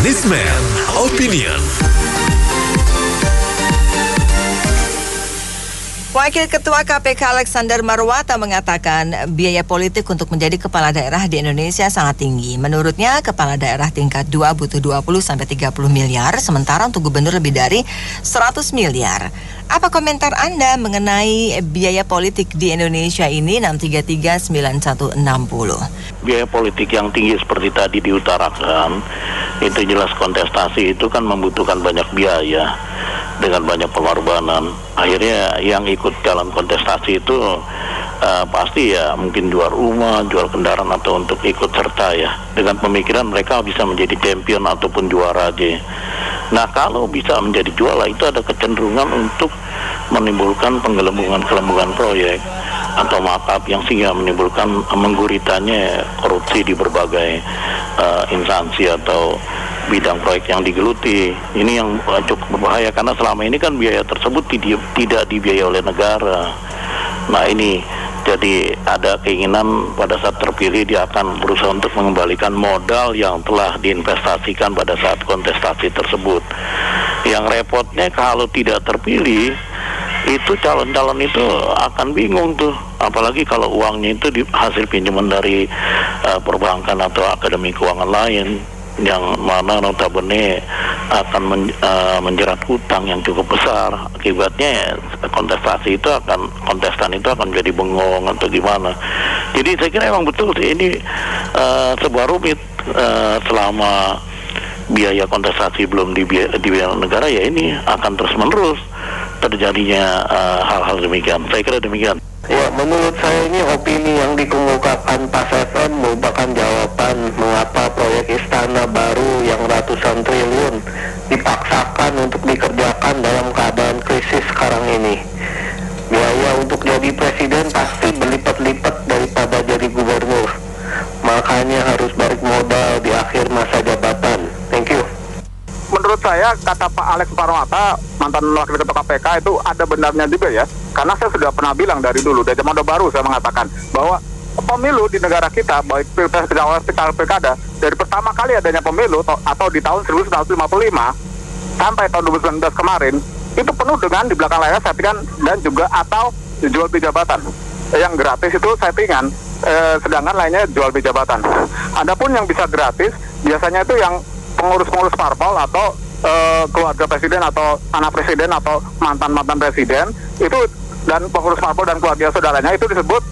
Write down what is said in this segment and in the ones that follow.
Newsman Opinion. Wakil Ketua KPK Alexander Marwata mengatakan biaya politik untuk menjadi kepala daerah di Indonesia sangat tinggi. Menurutnya, kepala daerah tingkat 2 butuh 20-30 miliar, sementara untuk gubernur lebih dari 100 miliar. Apa komentar Anda mengenai biaya politik di Indonesia ini? 6339160. Biaya politik yang tinggi seperti tadi diutarakan, itu jelas kontestasi itu kan membutuhkan banyak biaya dengan banyak pengorbanan. Akhirnya yang ikut dalam kontestasi itu pasti ya mungkin jual rumah, jual kendaraan atau untuk ikut serta ya. Dengan pemikiran mereka bisa menjadi champion ataupun juara aja. Nah, kalau bisa menjadi juara itu ada kecenderungan untuk menimbulkan penggelembungan proyek atau markup yang sehingga menimbulkan mengguritanya korupsi di berbagai instansi atau bidang proyek yang digeluti. Ini yang cukup berbahaya karena selama ini kan biaya tersebut tidak dibiayai oleh negara. Nah, ini jadi ada keinginan pada saat terpilih dia akan berusaha untuk mengembalikan modal yang telah diinvestasikan pada saat kontestasi tersebut. Yang repotnya kalau tidak terpilih, itu calon-calon itu akan bingung tuh, apalagi kalau uangnya itu hasil pinjaman dari perbankan atau akademi keuangan lain, yang mana notabene akan menjerat hutang yang cukup besar. Akibatnya kontestan itu akan menjadi bengong atau gimana. Jadi saya kira memang betul sih ini sebuah rumit selama biaya kontestasi belum dibiayai negara, ya ini akan terus menerus terjadinya hal-hal demikian. Saya kira demikian. Ya, menurut saya ini opini yang dikemukakan Pak Sefon merupakan jawaban mengapa proyek istana baru yang ratusan triliun dipaksakan untuk dikerjakan dalam keadaan krisis sekarang ini. Biaya untuk jadi presiden pasti berlipat-lipat daripada jadi gubernur. Makanya harus balik modal di akhir masa jabatan. Thank you. Menurut saya, kata Pak Alex Marwata, mantan wakil ketua KPK, itu ada benarnya juga ya. Karena saya sudah pernah bilang dari dulu, dari zaman Orde Baru saya mengatakan bahwa pemilu di negara kita, baik pilpres, pilkada, dari pertama kali adanya pemilu atau di tahun 1955 sampai tahun 2019 kemarin, itu penuh dengan di belakang layar settingan dan juga atau jual beli jabatan. Yang gratis itu settingan, sedangkan lainnya jual beli jabatan. Adapun yang bisa gratis, biasanya itu yang pengurus-pengurus parpol atau keluarga presiden atau anak presiden atau mantan-mantan presiden itu, dan pengurus parpol dan keluarga saudaranya itu disebut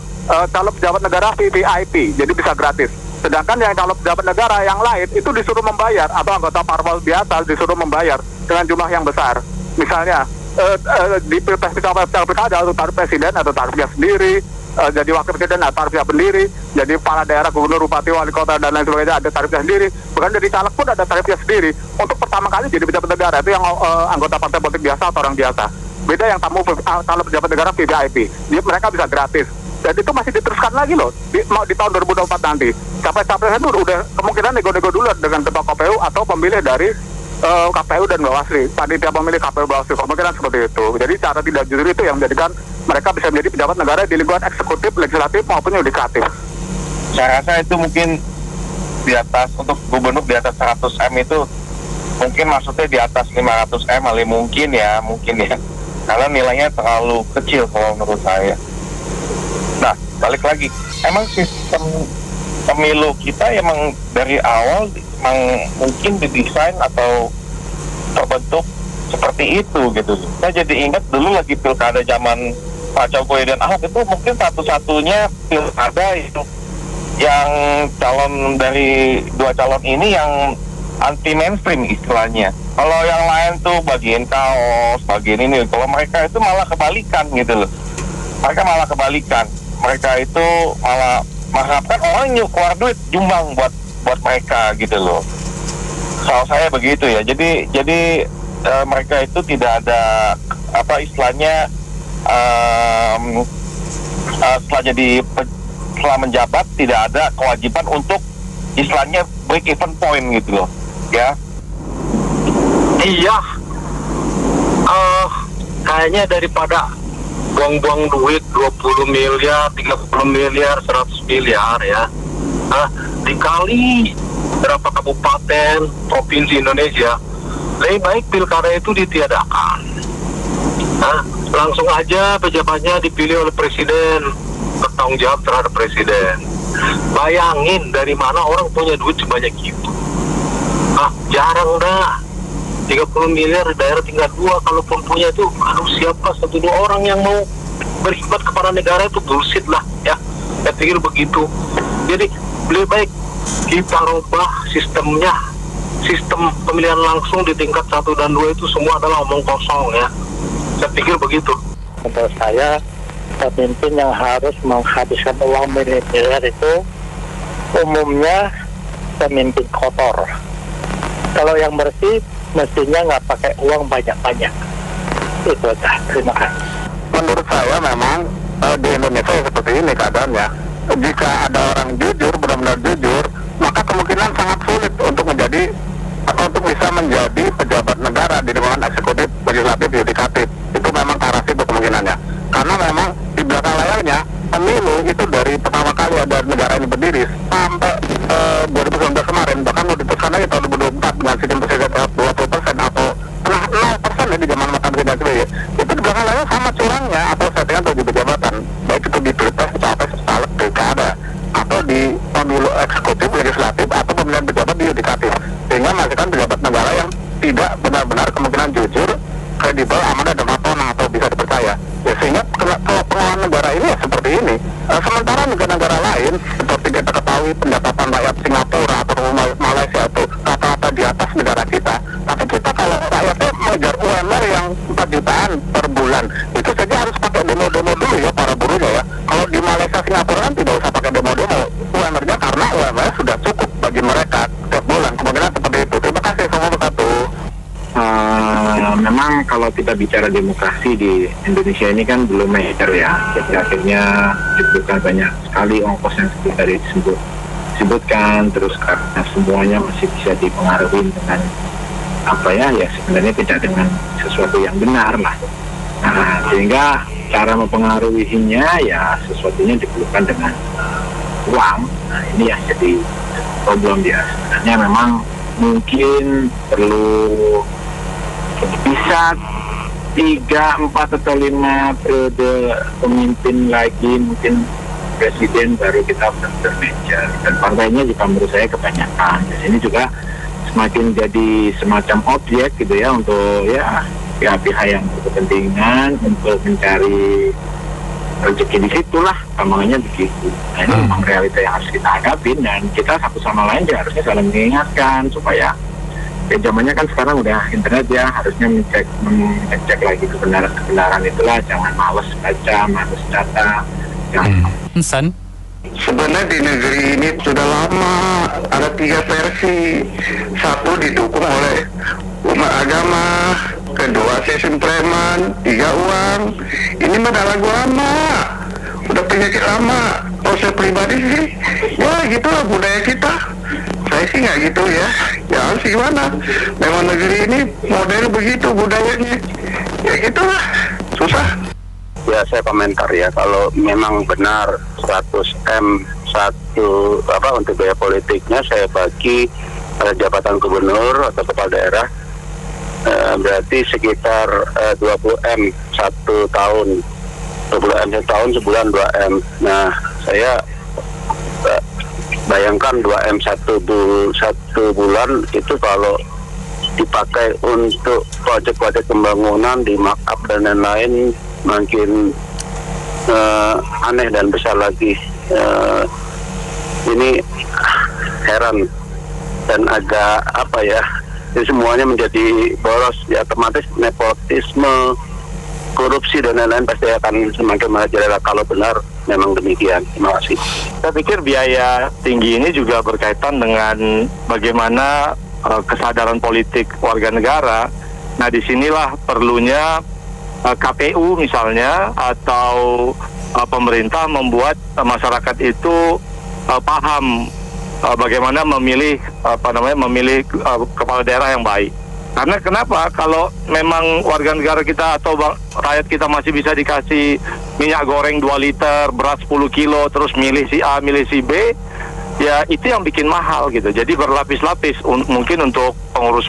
calon pejabat negara VVIP, jadi bisa gratis. Sedangkan yang calon pejabat negara yang lain itu disuruh membayar, atau anggota parpol biasa disuruh membayar dengan jumlah yang besar. Misalnya di pilpres pilkada atau tarif presiden atau tarifnya sendiri, jadi wakil presiden atau tarifnya sendiri, jadi kepala daerah, gubernur, bupati, wali kota dan lain sebagainya ada tarifnya sendiri, bahkan dari caleg pun ada tarifnya sendiri. Untuk pertama kali jadi pejabat negara itu yang anggota partai politik biasa atau orang biasa. Beda yang kalau pejabat negara VVIP, mereka bisa gratis. Dan itu masih diteruskan lagi loh mau di tahun 2024 nanti. Capres-capres itu udah kemungkinan nego-nego dulu dengan ketua KPU atau pemilih dari KPU dan Bawaslu, panitia pemilih KPU Bawaslu, kemungkinan seperti itu. Jadi cara tidak jujur itu yang menjadikan mereka bisa menjadi pejabat negara di lingkungan eksekutif, legislatif maupun yudikatif. Saya rasa itu mungkin di atas, untuk gubernur di atas 100 M itu mungkin maksudnya di atas 500 M kali mungkin ya, karena nilainya terlalu kecil kalau menurut saya. Nah, balik lagi, emang sistem pemilu kita emang dari awal emang mungkin didesain atau terbentuk seperti itu gitu. Saya jadi ingat dulu lagi pilkada zaman Pak Jokowi dan Ahok, itu mungkin satu-satunya pilkada itu yang calon dari dua calon ini yang anti mainstream istilahnya. Kalau yang lain tuh bagian kaos, bagian ini, kalau mereka itu malah kebalikan gitu loh. Mereka itu malah mengharapkan orang keluar duit jumbang buat mereka gitu loh. Soal saya begitu ya. Jadi mereka itu tidak ada apa istilahnya setelah menjabat tidak ada kewajiban untuk istilahnya break even point gitu loh ya. Iya, kayaknya daripada buang-buang duit 20 miliar, 30 miliar, 100 miliar ya, dikali berapa kabupaten kabupaten, provinsi Indonesia, lebih baik pilkada itu ditiadakan. Nah, langsung aja pejabatnya dipilih oleh presiden, bertanggung jawab terhadap presiden. Bayangin dari mana orang punya duit sebanyak itu. Jarang dah. 30 miliar di daerah tinggal 2, kalaupun punya itu, siapa 1-2 orang yang mau berkhidmat kepada negara itu bullshit lah ya. Saya pikir begitu. Jadi lebih baik kita rubah sistemnya. Sistem pemilihan langsung di tingkat 1 dan 2 itu semua adalah omong kosong ya. Saya pikir begitu. Menurut saya, pemimpin yang harus menghabiskan uang miliar itu umumnya pemimpin kotor. Kalau yang bersih, mestinya nggak pakai uang banyak-banyak. Itu aja. Terima kasih. Menurut saya memang di Indonesia seperti ini keadaannya. Jika ada orang jujur, benar-benar jujur, maka kemungkinan sangat sulit untuk menjadi atau untuk bisa menjadi pejabat negara di lingkungan eksekutif, legislatif, yudikatif. Itu memang arah itu kemungkinannya. Karena memang di belakang layarnya pemilu itu dari pertama kali ada negara ini berdiri sampai 2019 kemarin, bahkan mau diteruskan lagi tahun 2024 dengan sistem presiden 20% atau 0% ya di zaman mantan presiden SBY. Itu di belakang layar sama curangnya atau settingan tujuh jabatan, baik itu di pilpres, capres, caleg, pilkada, atau di pemilu eksekutif, legislatif, atau pemilihan pejabat di yudikatif, sehingga menghasilkan pejabat negara yang tidak benar-benar kemungkinan jujur, kredibel, amanah, dan matona atau bisa dipercaya. Ya, sehingga pengelolaan negara ini ya seperti ini. Sementara negara-negara lain seperti kita ketahui pendapatan rakyat Singapura atau Malaysia itu rata-rata di atas negara kita. Tapi kita kalau rakyatnya mengejar UMR yang 4 jutaan per bulan, itu saja harus pakai demo-demo dulu ya para buruhnya ya. Kalau di Malaysia, Singapura kan tidak usah pakai demo-demo UMR-nya karena UMR sudah cukup bagi mereka setiap bulan. Kemungkinan seperti itu. Terima kasih. Assalamualaikum. Memang kalau kita bicara demokrasi di Indonesia ini kan belum mature ya. Jadi akhirnya dibutuhkan banyak sekali ongkos yang seperti tadi disebutkan, terus karena semuanya masih bisa dipengaruhi dengan apa ya sebenarnya tidak dengan sesuatu yang benar lah. Nah, sehingga cara mempengaruhinya ya sesuatunya diperlukan dengan uang. Nah, ini yang jadi problem dia. Sebenarnya memang mungkin perlu bisa 3, 4 atau 5 periode pemimpin lagi, mungkin presiden baru kita benar-benar major. Dan partainya juga menurut saya kebanyakan. Di sini juga semakin jadi semacam objek gitu ya untuk ya pihak-pihak yang berkepentingan untuk mencari rezeki di situlah, gampangnya begitu. Nah, ini memang realita yang harus kita hadapin dan kita satu sama lain ya harusnya saling mengingatkan supaya zamannya kan sekarang udah internet ya, harusnya mengecek lagi kebenaran itulah, jangan males baca, males data. San? Sebenarnya di negeri ini sudah lama ada 3 versi. Satu didukung oleh umat agama, kedua sistem preman, 3 uang. Ini mah lagu lama, udah penyakit lama. Kalau saya pribadi sih, ya gitulah budaya kita. Saya sih nggak gitu ya. Ya harus gimana? Memang negeri ini model begitu budayanya. Ya gitulah, susah. Ya saya komentar ya, kalau memang benar 100M untuk biaya politiknya saya bagi jabatan gubernur atau kepala daerah, berarti sekitar 20M 1 tahun, 20M 1 tahun, sebulan 2M. Nah saya bayangkan 2M 1 bulan itu kalau dipakai untuk proyek-proyek pembangunan di markup dan lain-lain makin aneh dan besar lagi. Ini heran dan agak apa ya, ini semuanya menjadi boros ya, otomatis nepotisme, korupsi dan lain-lain pasti akan semakin merajalela kalau benar memang demikian. Terima kasih. Saya pikir biaya tinggi ini juga berkaitan dengan bagaimana kesadaran politik warga negara. Nah, disinilah perlunya KPU misalnya atau pemerintah membuat masyarakat itu paham bagaimana memilih kepala daerah yang baik. Karena kenapa? Kalau memang warga negara kita atau rakyat kita masih bisa dikasih minyak goreng 2 liter, beras 10 kilo, terus milih si A, milih si B, ya itu yang bikin mahal gitu. Jadi berlapis-lapis. Mungkin untuk pengurus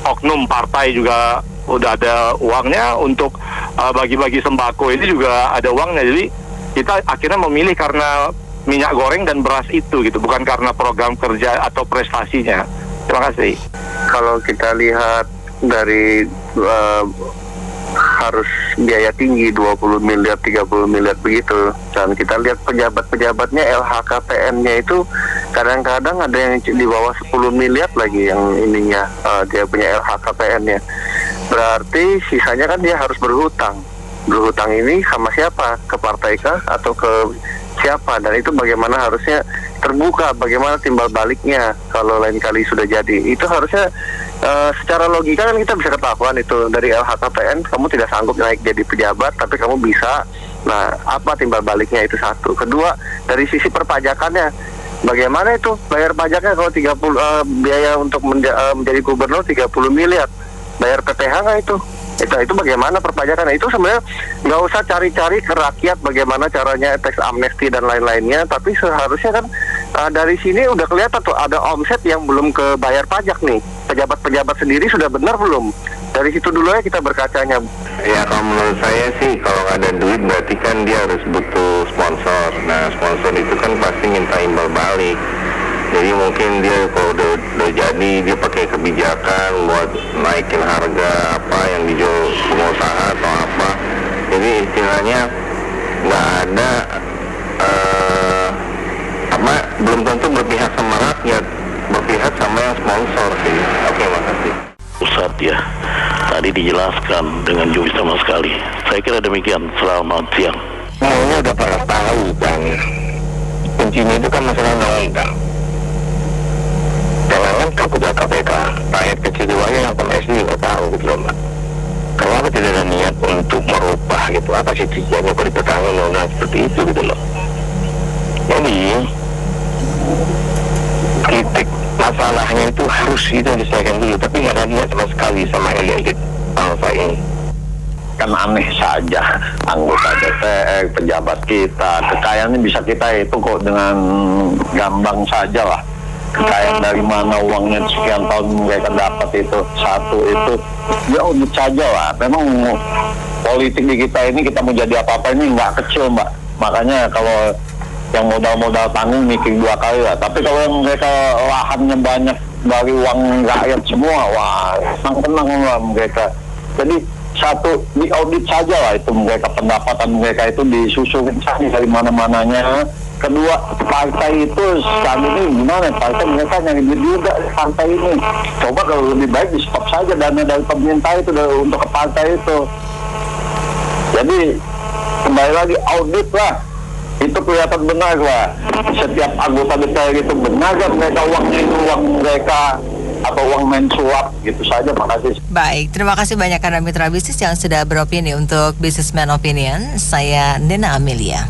oknum partai juga udah ada uangnya, untuk bagi-bagi sembako ini juga ada uangnya. Jadi kita akhirnya memilih karena minyak goreng dan beras itu gitu, bukan karena program kerja atau prestasinya. Terima kasih. Kalau kita lihat dari harus biaya tinggi 20 miliar, 30 miliar begitu, dan kita lihat pejabat-pejabatnya LHKPN-nya itu kadang-kadang ada yang di bawah 10 miliar lagi yang ininya, dia punya LHKPN-nya. Berarti sisanya kan dia harus berhutang. Berhutang ini sama siapa? Ke partai kah atau ke siapa? Dan itu bagaimana harusnya terbuka, bagaimana timbal baliknya kalau lain kali sudah jadi. Itu harusnya secara logika kan kita bisa ketahuan itu dari LHKPN kamu tidak sanggup naik jadi pejabat, tapi kamu bisa. Nah, apa timbal baliknya? Itu satu. Kedua, dari sisi perpajakannya, bagaimana itu bayar pajaknya kalau 30 biaya untuk menjadi gubernur 30 miliar, bayar PPH nggak itu? Itu bagaimana perpajakan? Itu sebenarnya nggak usah cari-cari ke rakyat bagaimana caranya tax amnesty dan lain-lainnya, tapi seharusnya kan dari sini udah kelihatan tuh ada omset yang belum kebayar pajak nih. Pejabat-pejabat sendiri sudah benar belum? Dari situ dulu ya kita berkacanya. Ya kalau menurut saya sih kalau nggak ada duit berarti kan dia harus butuh sponsor. Nah sponsor itu kan pasti minta imbal balik. Jadi mungkin dia kalau udah jadi dia pakai kebijakan buat naikin harga apa yang dijual pengusaha atau apa. Jadi istilahnya nggak ada belum tentu berpihak sama rakyat, berpihak sama yang sponsor sih. Oke, makasih. Pusat ya, tadi dijelaskan dengan jujur sama sekali. Saya kira demikian. Selamat siang. Maunya udah pada tahu kan, kuncinya itu kan masalah undang-undang. Jangan kan ketua KPK, rakyat kecil juga yang PMS juga tahu gitu loh Mbak. Kenapa tidak ada niat untuk merubah gitu, apa sih tujuannya kalau dipertahankan undang-undang seperti itu gitu loh. Jadi kritik masalahnya itu harus itu diselesaikan dulu, tapi nggak ada niat sama sekali sama elit bangsa ini. Kan aneh saja anggota DPR, pejabat kita, kekayaannya bisa kita itu kok dengan gampang saja lah. Kekayaan dari mana, uangnya sekian tahun mereka dapat itu, satu itu ya udah saja lah. Memang politik di kita ini, kita mau jadi apa-apa ini nggak kecil Mbak. Makanya kalau yang modal-modal tanggung mikir 2 kali lah. Tapi kalau yang mereka lahannya banyak dari uang rakyat semua, wah tenang lah mereka. Jadi satu, di audit saja lah itu mereka, pendapatan mereka itu disusurin saja dari mana-mananya. Kedua, partai itu saat ini gimana? Partai mereka nyari duit juga partai ini. Coba kalau lebih baik di stop saja dana dari pemerintah itu untuk ke partai itu. Jadi kembali lagi audit lah. Itu kelihatan benar lah. Setiap anggota DPR itu benar kan mereka uangnya itu uang mereka atau uang main suap gitu saja. Makasih. Baik, terima kasih banyak karena mitra bisnis yang sudah beropini untuk Businessman Opinion. Saya Nena Amelia.